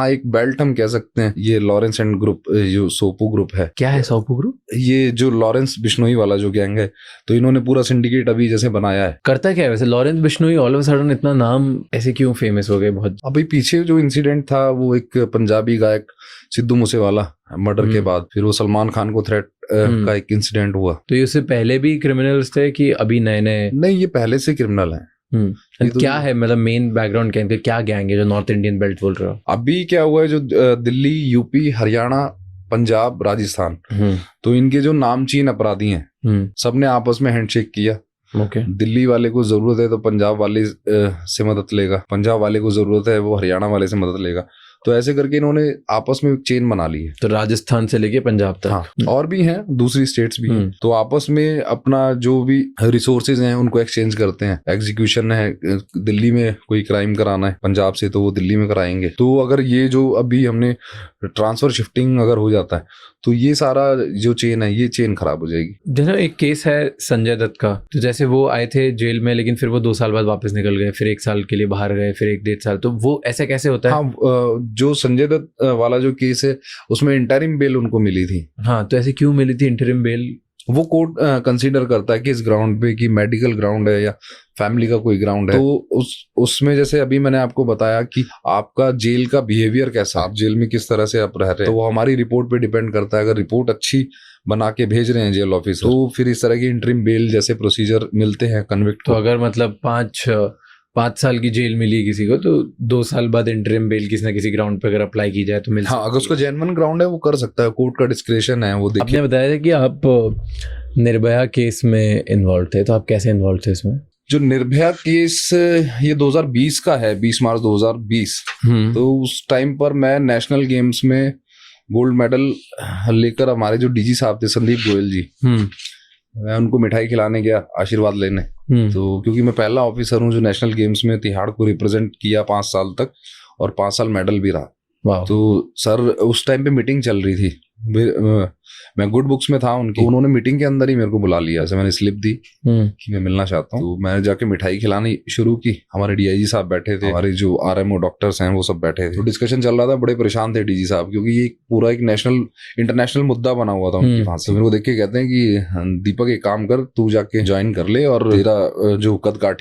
हाँ, एक बेल्ट हम कह सकते हैं। ये लॉरेंस एंड ग्रुप, जो सोपो ग्रुप है। क्या है सोपो ग्रुप? ये जो लॉरेंस बिश्नोई वाला जो गैंग है, तो इन्होंने पूरा सिंडिकेट अभी जैसे बनाया है। करता क्या है वैसे Lawrence Bishnoi? All of sudden इतना नाम ऐसे क्यों फेमस हो गए? बहुत अभी पीछे जो इंसिडेंट था, वो एक पंजाबी गायक सिद्धू मूसेवाला मर्डर के बाद, फिर वो सलमान खान को थ्रेट का एक इंसिडेंट हुआ। तो ये उससे पहले भी क्रिमिनल्स थे कि अभी नए नए? नहीं, ये पहले से क्रिमिनल है। तो क्या है मतलब मेन बैकग्राउंड क्या गैंग है जो नॉर्थ इंडियन बेल्ट बोल रहे हो? अभी क्या हुआ है, जो दिल्ली, यूपी, हरियाणा, पंजाब, राजस्थान, तो इनके जो नामचीन अपराधी हैं, सबने आपस में हैंडशेक किया। दिल्ली वाले को जरूरत है तो पंजाब वाले से मदद लेगा, पंजाब वाले को जरूरत है वो हरियाणा वाले से मदद लेगा। तो ऐसे करके इन्होंने आपस में चेन बना ली है। तो राजस्थान से लेके पंजाब तक। हाँ, और भी हैं, दूसरी स्टेट्स भी हैं। तो आपस में अपना जो भी रिसोर्सेज हैं उनको एक्सचेंज करते हैं। एग्जीक्यूशन है, दिल्ली में कोई क्राइम कराना है पंजाब से, तो वो दिल्ली में कराएंगे। तो अगर ये जो अभी हमने ट्रांसफर शिफ्टिंग अगर हो जाता है, तो ये सारा जो चेन है, ये चेन खराब हो जाएगी। जैसे एक केस है संजय दत्त का, तो जैसे वो आए थे जेल में, लेकिन फिर वो 2 साल बाद वापस निकल गए, फिर 1 साल के लिए बाहर गए, फिर 1-1.5 साल। तो वो ऐसे कैसे होता है? हाँ, जो संजय दत्त वाला जो केस है, उसमें इंटरिम बेल उनको मिली थी। हाँ, तो ऐसे क्यों मिली थी इंटरिम बेल? वो कोर्ट कंसीडर करता है कि इस ग्राउंड पे कि मेडिकल ग्राउंड है या फैमिली का कोई ग्राउंड है। तो उसमें जैसे अभी मैंने आपको बताया कि आपका जेल का बिहेवियर कैसा, आप जेल में किस तरह से आप रह रहे हैं, तो वो हमारी रिपोर्ट पे डिपेंड करता है। अगर रिपोर्ट अच्छी बना के भेज रहे हैं जेल ऑफिसर, तो फिर इस तरह की इंटरिम बेल जैसे प्रोसीजर मिलते हैं कन्विक्ट तो अगर मतलब 5 साल की जेल मिली किसी को, तो 2 साल बाद इंटरिम बेल किसी ना किसी ग्राउंड पे अगर अप्लाई की जाए तो मिल सकती है। हाँ, अगर उसका जेन्युइन ग्राउंड है वो कर सकता है, कोर्ट का डिस्क्रेशन है वो। आपने बताया था कि आप निर्भया केस में इन्वॉल्व थे, तो आप कैसे इन्वॉल्व थे इसमें? जो निर्भया केस ये 2020 का है, 20 मार्च 2020। तो उस टाइम पर मैं नेशनल गेम्स में गोल्ड मेडल लेकर, हमारे जो डीजी साहब थे संदीप गोयल जी, मैं उनको मिठाई खिलाने गया, आशीर्वाद लेने। तो क्योंकि मैं पहला ऑफिसर हूँ जो नेशनल गेम्स में तिहाड़ को रिप्रेजेंट किया 5 साल तक, और 5 साल मेडल भी रहा। तो सर उस टाइम पे मीटिंग चल रही थी, मैं गुड बुक्स में था उनकी। उन्होंने मीटिंग के अंदर ही मेरे को बुला लिया, ऐसे मैंने स्लिप दी कि मैं मिलना चाहता हूँ। तो मैंने जाके मिठाई खिलानी शुरू की। हमारे डीआईजी साहब बैठे थे, हमारे जो आरएमओ डॉक्टर्स हैं वो सब बैठे थे। तो डिस्कशन चल रहा था, बड़े परेशान थे डीजी साहब, क्योंकि ये पूरा एक इंटरनेशनल मुद्दा बना हुआ था उनकी फांसी। तो मेरे को देख के कहते हैं कि दीपक एक काम कर, तू जाके ज्वाइन कर ले और तेरा जो कद काठी